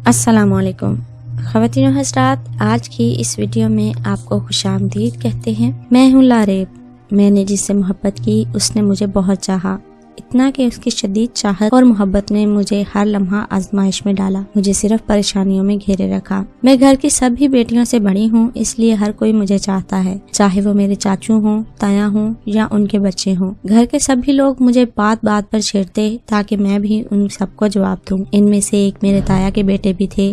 السلام علیکم خواتین و حضرات، آج کی اس ویڈیو میں آپ کو خوش آمدید کہتے ہیں۔ میں ہوں لاریب۔ میں نے جس سے محبت کی اس نے مجھے بہت چاہا، اتنا کہ اس کی شدید چاہت اور محبت نے مجھے ہر لمحہ آزمائش میں ڈالا، مجھے صرف پریشانیوں میں گھیرے رکھا۔ میں گھر کی سبھی بیٹیوں سے بڑی ہوں، اس لیے ہر کوئی مجھے چاہتا ہے، چاہے وہ میرے چاچو ہوں، تایا ہوں یا ان کے بچے ہوں۔ گھر کے سبھی لوگ مجھے بات بات پر چھیڑتے تاکہ میں بھی ان سب کو جواب دوں۔ ان میں سے ایک میرے تایا کے بیٹے بھی تھے،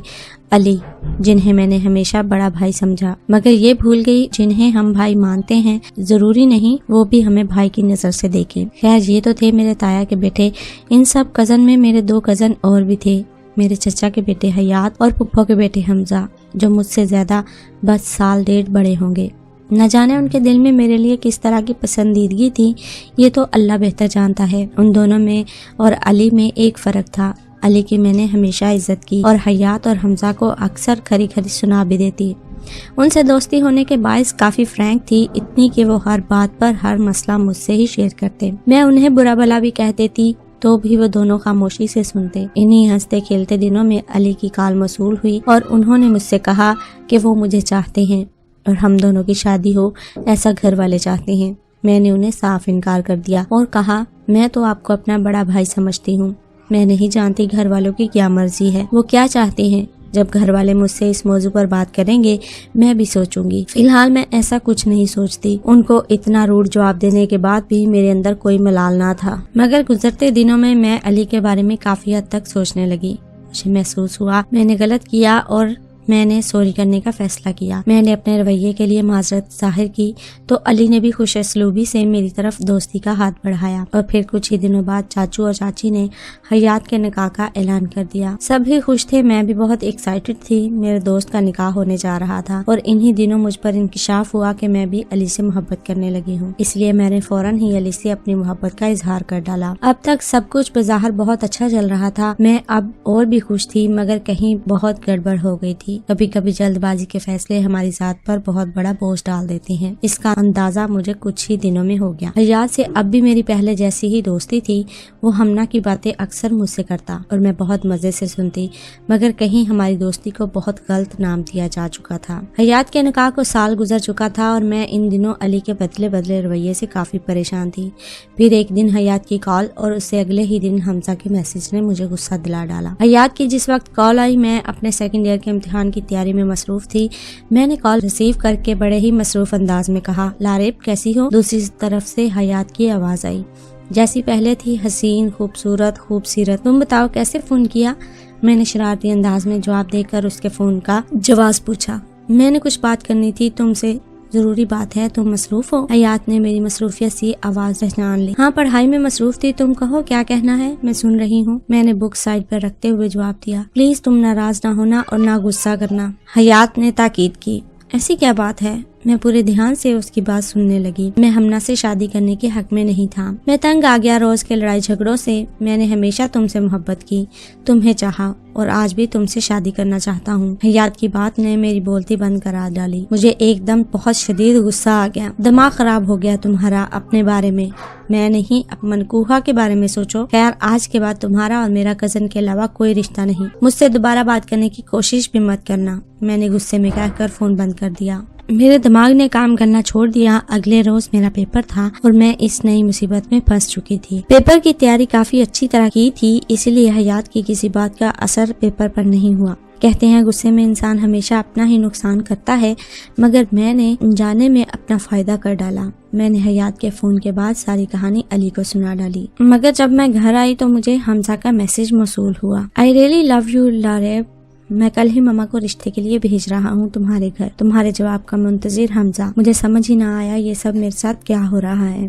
علی، جنہیں میں نے ہمیشہ بڑا بھائی سمجھا، مگر یہ بھول گئی جنہیں ہم بھائی مانتے ہیں ضروری نہیں وہ بھی ہمیں بھائی کی نظر سے دیکھیں۔ خیر، یہ تو تھے میرے تایا کے بیٹے۔ ان سب کزن میں میرے 2 کزن اور بھی تھے، میرے چچا کے بیٹے حیات اور پھپھو کے بیٹے حمزہ، جو مجھ سے زیادہ بس 1.5 سال بڑے ہوں گے۔ نہ جانے ان کے دل میں میرے لیے کس طرح کی پسندیدگی تھی، یہ تو اللہ بہتر جانتا ہے۔ ان دونوں میں اور علی میں ایک فرق تھا، علی کی میں نے ہمیشہ عزت کی اور حیات اور حمزہ کو اکثر کھری کھری سنا بھی دیتی۔ ان سے دوستی ہونے کے باعث کافی فرینک تھی، اتنی کہ وہ ہر بات پر ہر مسئلہ مجھ سے ہی شیئر کرتے۔ میں انہیں برا بھلا بھی کہہ دیتی تو بھی وہ دونوں خاموشی سے سنتے۔ انہی ہنستے کھیلتے دنوں میں علی کی کال موصول ہوئی اور انہوں نے مجھ سے کہا کہ وہ مجھے چاہتے ہیں اور ہم دونوں کی شادی ہو، ایسا گھر والے چاہتے ہیں۔ میں نے انہیں صاف انکار کر دیا اور کہا، میں تو آپ کو اپنا بڑا بھائی سمجھتی ہوں، میں نہیں جانتی گھر والوں کی کیا مرضی ہے، وہ کیا چاہتے ہیں۔ جب گھر والے مجھ سے اس موضوع پر بات کریں گے میں بھی سوچوں گی، فی الحال میں ایسا کچھ نہیں سوچتی۔ ان کو اتنا روڈ جواب دینے کے بعد بھی میرے اندر کوئی ملال نہ تھا، مگر گزرتے دنوں میں علی کے بارے میں کافی حد تک سوچنے لگی۔ مجھے محسوس ہوا میں نے غلط کیا اور میں نے سوری کرنے کا فیصلہ کیا۔ میں نے اپنے رویے کے لیے معذرت ظاہر کی تو علی نے بھی خوش اسلوبی سے میری طرف دوستی کا ہاتھ بڑھایا اور پھر کچھ ہی دنوں بعد چاچو اور چاچی نے حیات کے نکاح کا اعلان کر دیا۔ سب ہی خوش تھے، میں بھی بہت ایکسائٹڈ تھی۔ میرے دوست کا نکاح ہونے جا رہا تھا اور انہی دنوں مجھ پر انکشاف ہوا کہ میں بھی علی سے محبت کرنے لگی ہوں، اس لیے میں نے فوراً ہی علی سے اپنی محبت کا اظہار کر ڈالا۔ اب تک سب کچھ بظاہر بہت اچھا چل رہا تھا، میں اب اور بھی خوش تھی، مگر کہیں بہت گڑبڑ ہو گئی تھی۔ کبھی کبھی جلد بازی کے فیصلے ہماری ذات پر بہت بڑا بوجھ ڈال دیتے ہیں، اس کا اندازہ مجھے کچھ ہی دنوں میں ہو گیا۔ حیات سے اب بھی میری پہلے جیسی ہی دوستی تھی، وہ ہمنا کی باتیں اکثر مجھ سے کرتا اور میں بہت مزے سے سنتی، مگر کہیں ہماری دوستی کو بہت غلط نام دیا جا چکا تھا۔ حیات کے نکاح کو سال گزر چکا تھا اور میں ان دنوں علی کے بدلے رویے سے کافی پریشان تھی۔ پھر ایک دن حیات کی کال اور اس سے اگلے ہی دن حمزہ کے میسج نے مجھے غصہ دلا ڈالا۔ حیات کی جس وقت کال آئی میں اپنے 2nd ایئر کے امتحان کی تیاری میں مصروف تھی۔ میں نے کال ریسیو کر کے بڑے ہی مصروف انداز میں کہا، لاریب کیسی ہو؟ دوسری طرف سے حیات کی آواز آئی، جیسی پہلے تھی، حسین، خوبصورت، تم بتاؤ کیسے فون کیا؟ میں نے شرارتی انداز میں جواب دے کر اس کے فون کا جواز پوچھا۔ میں نے کچھ بات کرنی تھی تم سے، ضروری بات ہے، تم مصروف ہو؟ حیات نے میری مصروفیت سے آواز پہچان لی۔ ہاں، پڑھائی میں مصروف تھی، تم کہو کیا کہنا ہے، میں سن رہی ہوں۔ میں نے بک سائڈ پر رکھتے ہوئے جواب دیا۔ پلیز تم ناراض نہ ہونا اور نہ غصہ کرنا، حیات نے تاکید کی۔ ایسی کیا بات ہے؟ میں پورے دھیان سے اس کی بات سننے لگی۔ میں ہمنا سے شادی کرنے کے حق میں نہیں تھا، میں تنگ آ گیا روز کے لڑائی جھگڑوں سے۔ میں نے ہمیشہ تم سے محبت کی، تمہیں چاہا اور آج بھی تم سے شادی کرنا چاہتا ہوں۔ حیات کی بات نے میری بولتی بند کرا ڈالی۔ مجھے ایک دم بہت شدید غصہ آ گیا۔ دماغ خراب ہو گیا تمہارا اپنے بارے میں، میں نہیں، منکوحہ کے بارے میں سوچو۔ خیر، آج کے بعد تمہارا اور میرا کزن کے علاوہ کوئی رشتہ نہیں، مجھ سے دوبارہ بات کرنے کی کوشش بھی مت کرنا، میں نے غصے میں کہہ کر فون بند کر دیا۔ میرے دماغ نے کام کرنا چھوڑ دیا۔ اگلے روز میرا پیپر تھا اور میں اس نئی مصیبت میں پھنس چکی تھی۔ پیپر کی تیاری کافی اچھی طرح کی تھی، اسی لیے حیات کی کسی بات کا اثر پیپر پر نہیں ہوا۔ کہتے ہیں غصے میں انسان ہمیشہ اپنا ہی نقصان کرتا ہے، مگر میں نے انجانے میں اپنا فائدہ کر ڈالا۔ میں نے حیات کے فون کے بعد ساری کہانی علی کو سنا ڈالی، مگر جب میں گھر آئی تو مجھے حمزہ کا میسج موصول ہوا۔ I really love you Laraib, میں کل ہی ماما کو رشتے کے لیے بھیج رہا ہوں تمہارے گھر، تمہارے جواب کا منتظر حمزہ۔ مجھے سمجھ ہی نہ آیا یہ سب میرے ساتھ کیا ہو رہا ہے۔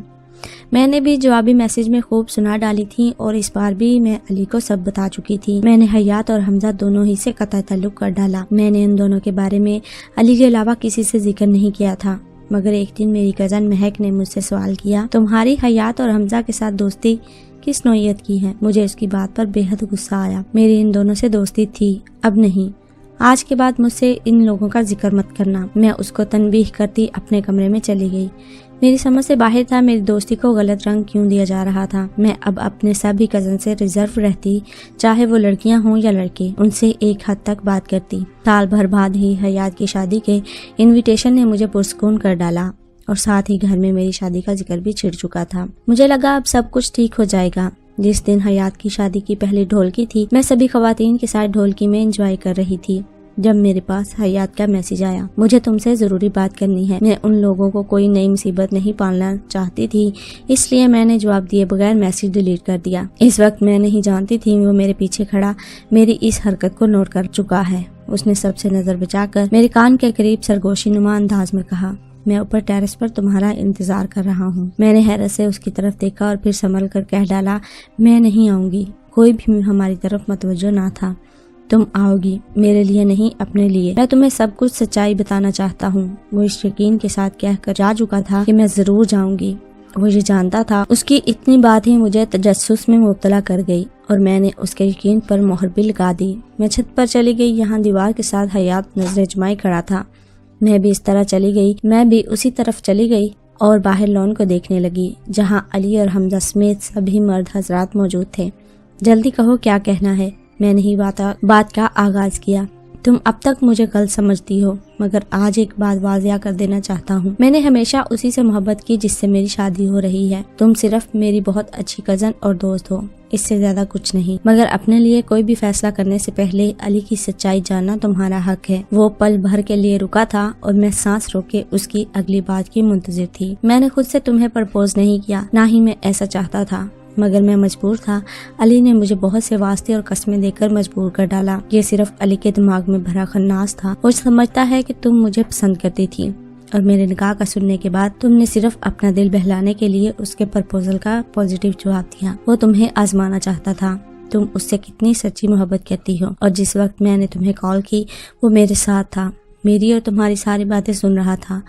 میں نے بھی جوابی میسج میں خوب سنا ڈالی تھی اور اس بار بھی میں علی کو سب بتا چکی تھی۔ میں نے حیات اور حمزہ دونوں ہی سے قطع تعلق کر ڈالا۔ میں نے ان دونوں کے بارے میں علی کے علاوہ کسی سے ذکر نہیں کیا تھا، مگر ایک دن میری کزن مہک نے مجھ سے سوال کیا، تمہاری حیات اور حمزہ کے ساتھ دوستی کس نوعیت کی ہے؟ مجھے اس کی بات پر بے حد غصہ آیا۔ میری ان دونوں سے دوستی تھی، اب نہیں، آج کے بعد مجھ سے ان لوگوں کا ذکر مت کرنا۔ میں اس کو تنبیہ کرتی اپنے کمرے میں چلی گئی۔ میری سمجھ سے باہر تھا میری دوستی کو غلط رنگ کیوں دیا جا رہا تھا۔ میں اب اپنے سبھی کزن سے ریزرو رہتی، چاہے وہ لڑکیاں ہوں یا لڑکے، ان سے ایک حد تک بات کرتی۔ سال بھر بعد ہی حیات کی شادی کے انویٹیشن نے مجھے پرسکون کر ڈالا اور ساتھ ہی گھر میں میری شادی کا ذکر بھی چھڑ چکا تھا۔ مجھے لگا اب سب کچھ ٹھیک ہو جائے گا۔ جس دن حیات کی شادی کی پہلی ڈھولکی تھی، میں سبھی خواتین کے ساتھ ڈھولکی میں انجوائے کر رہی تھی جب میرے پاس حیات کا میسج آیا، مجھے تم سے ضروری بات کرنی ہے۔ میں ان لوگوں کو کوئی نئی مصیبت نہیں پالنا چاہتی تھی، اس لیے میں نے جواب دیے بغیر میسج ڈیلیٹ کر دیا۔ اس وقت میں نہیں جانتی تھی وہ میرے پیچھے کھڑا میری اس حرکت کو نوٹ کر چکا ہے۔ اس نے سب سے نظر بچا کر میرے کان کے قریب سرگوشی نما انداز میں کہا، میں اوپر ٹیرس پر تمہارا انتظار کر رہا ہوں۔ میں نے حیرت سے اس کی طرف دیکھا اور پھر سنبھل کر کہہ ڈالا، میں نہیں آؤں گی۔ کوئی بھی ہماری طرف متوجہ نہ تھا۔ تم آؤ گی، میرے لیے نہیں اپنے لیے۔ میں تمہیں سب کچھ سچائی بتانا چاہتا ہوں۔ وہ اس یقین کے ساتھ کہہ کر جا چکا تھا کہ میں ضرور جاؤں گی۔ وہ یہ جانتا تھا اس کی اتنی بات ہی مجھے تجسس میں مبتلا کر گئی اور میں نے اس کے یقین پر مہر بھی لگا دی۔ میں چھت پر چلی گئی، یہاں دیوار کے ساتھ حیات نظریں جمائے کھڑا تھا۔ میں بھی اس طرح چلی گئی، میں بھی اسی طرف چلی گئی اور باہر لون کو دیکھنے لگی جہاں علی اور حمزہ سمیت سبھی مرد حضرات موجود تھے۔ جلدی کہو کیا کہنا ہے، میں نے ہی بات کا آغاز کیا۔ تم اب تک مجھے غلط سمجھتی ہو، مگر آج ایک بات واضح کر دینا چاہتا ہوں۔ میں نے ہمیشہ اسی سے محبت کی جس سے میری شادی ہو رہی ہے۔ تم صرف میری بہت اچھی کزن اور دوست ہو، اس سے زیادہ کچھ نہیں۔ مگر اپنے لیے کوئی بھی فیصلہ کرنے سے پہلے علی کی سچائی جاننا تمہارا حق ہے۔ وہ پل بھر کے لیے رکا تھا اور میں سانس روک کے اس کی اگلی بات کی منتظر تھی۔ میں نے خود سے تمہیں پرپوز نہیں کیا، نہ ہی میں ایسا چاہتا تھا، مگر میں مجبور تھا۔ علی نے مجھے بہت سے واسطے اور قسمیں دے کر مجبور کر ڈالا۔ یہ صرف علی کے دماغ میں بھرا خناس تھا۔ وہ سمجھتا ہے کہ تم مجھے پسند کرتی تھی اور میرے نکاح کا سننے کے بعد تم نے صرف اپنا دل بہلانے کے لیے اس کے پرپوزل کا پازیٹیو جواب دیا۔ وہ تمہیں آزمانا چاہتا تھا تم اس سے کتنی سچی محبت کرتی ہو، اور جس وقت میں نے تمہیں کال کی وہ میرے ساتھ تھا، میری اور تمہاری ساری باتیں سن رہا تھا۔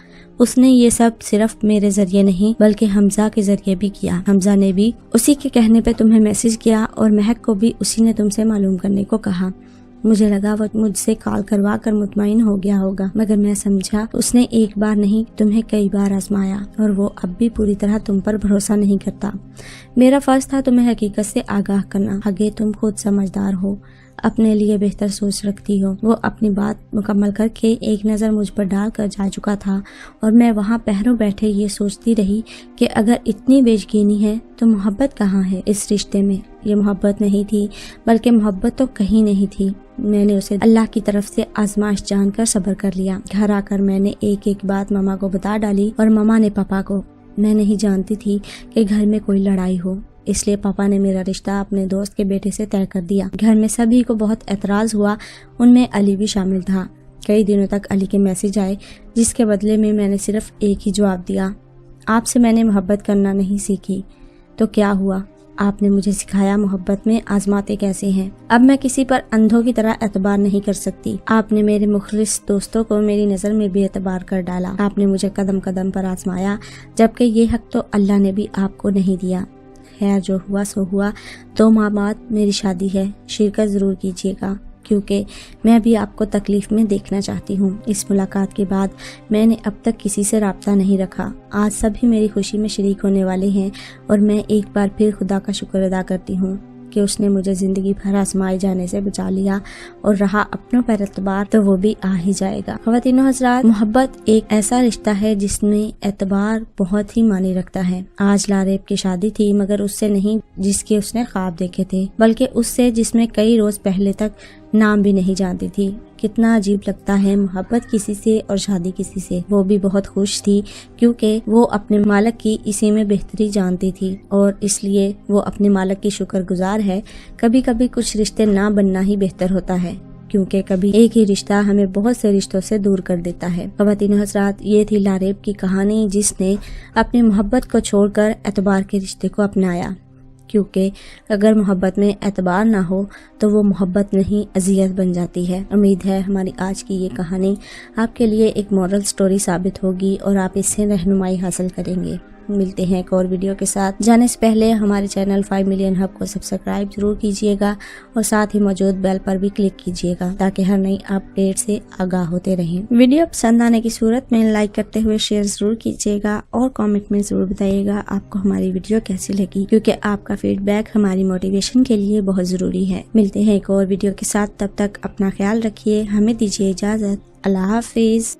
اس نے یہ سب صرف میرے ذریعے نہیں بلکہ حمزہ کے ذریعے بھی کیا۔ حمزہ نے بھی اسی کے کہنے پہ تمہیں میسج کیا اور مہک کو بھی اسی نے تم سے معلوم کرنے کو کہا۔ مجھے لگا وہ مجھ سے کال کروا کر مطمئن ہو گیا ہوگا، مگر میں سمجھا اس نے ایک بار نہیں تمہیں کئی بار آزمایا اور وہ اب بھی پوری طرح تم پر بھروسہ نہیں کرتا۔ میرا فرض تھا تمہیں حقیقت سے آگاہ کرنا۔ آگے تم خود سمجھدار ہو، اپنے لیے بہتر سوچ رکھتی ہو۔ وہ اپنی بات مکمل کر کے ایک نظر مجھ پر ڈال کر جا چکا تھا اور میں وہاں پہروں بیٹھے یہ سوچتی رہی کہ اگر اتنی بے یقینی ہے تو محبت کہاں ہے اس رشتے میں۔ یہ محبت نہیں تھی بلکہ محبت تو کہیں نہیں تھی۔ میں نے اسے اللہ کی طرف سے آزمائش جان کر صبر کر لیا۔ گھر آ کر میں نے ایک ایک بات ماما کو بتا ڈالی اور ماما نے پاپا کو۔ میں نہیں جانتی تھی کہ گھر میں کوئی لڑائی ہو، اس لیے پاپا نے میرا رشتہ اپنے دوست کے بیٹے سے طے کر دیا۔ گھر میں سبھی کو بہت اعتراض ہوا، ان میں علی بھی شامل تھا۔ کئی دنوں تک علی کے میسج آئے جس کے بدلے میں نے صرف ایک ہی جواب دیا، آپ سے میں نے محبت کرنا نہیں سیکھی۔ تو کیا ہوا؟ آپ نے مجھے سکھایا محبت میں آزماتے کیسے ہیں۔ اب میں کسی پر اندھوں کی طرح اعتبار نہیں کر سکتی۔ آپ نے میرے مخلص دوستوں کو میری نظر میں بے اعتبار کر ڈالا۔ آپ نے مجھے قدم قدم پر آزمایا، جبکہ یہ حق تو اللہ نے بھی آپ کو نہیں دیا۔ خیر جو ہوا سو ہوا، 2 ماہ بعد میری شادی ہے، شرکت ضرور کیجیے گا کیونکہ میں بھی آپ کو تکلیف میں دیکھنا چاہتی ہوں۔ اس ملاقات کے بعد میں نے اب تک کسی سے رابطہ نہیں رکھا۔ آج سبھی میری خوشی میں شریک ہونے والے ہیں اور میں ایک بار پھر خدا کا شکر ادا کرتی ہوں کہ اس نے مجھے زندگی بھر آزمائے جانے سے بچا لیا، اور رہا اپنوں پر اعتبار تو وہ بھی آ ہی جائے گا۔ خواتین و حضرات، محبت ایک ایسا رشتہ ہے جس میں اعتبار بہت ہی معنی رکھتا ہے۔ آج لاریب کی شادی تھی، مگر اس سے نہیں جس کے اس نے خواب دیکھے تھے، بلکہ اس سے جس میں کئی روز پہلے تک نام بھی نہیں جانتی تھی۔ کتنا عجیب لگتا ہے محبت کسی سے اور شادی کسی سے۔ وہ بھی بہت خوش تھی کیونکہ وہ اپنے مالک کی اسی میں بہتری جانتی تھی اور اس لیے وہ اپنے مالک کی شکر گزار ہے۔ کبھی کبھی کچھ رشتے نہ بننا ہی بہتر ہوتا ہے، کیونکہ کبھی ایک ہی رشتہ ہمیں بہت سے رشتوں سے دور کر دیتا ہے۔ خواتین و حضرات، یہ تھی لاریب کی کہانی جس نے اپنی محبت کو چھوڑ کر اعتبار کے رشتے کو اپنایا، کیونکہ اگر محبت میں اعتبار نہ ہو تو وہ محبت نہیں اذیت بن جاتی ہے۔ امید ہے ہماری آج کی یہ کہانی آپ کے لیے ایک مورل سٹوری ثابت ہوگی اور آپ اس سے رہنمائی حاصل کریں گے۔ ملتے ہیں ایک اور ویڈیو کے ساتھ۔ جانے سے پہلے ہمارے چینل 5 ملین ہب کو سبسکرائب ضرور کیجیے گا اور ساتھ ہی موجود بیل پر بھی کلک کیجیے گا تاکہ ہر نئی اپڈیٹ سے آگاہ ہوتے رہیں۔ ویڈیو پسند آنے کی صورت میں لائک کرتے ہوئے شیئر ضرور کیجیے گا اور کامنٹ میں ضرور بتائیے گا آپ کو ہماری ویڈیو کیسی لگی، کیونکہ آپ کا فیڈ بیک ہماری موٹیویشن کے لیے بہت ضروری ہے۔ ملتے ہیں ایک اور ویڈیو کے ساتھ، تب تک اپنا خیال رکھیے، ہمیں دیجیے اجازت، اللہ حافظ۔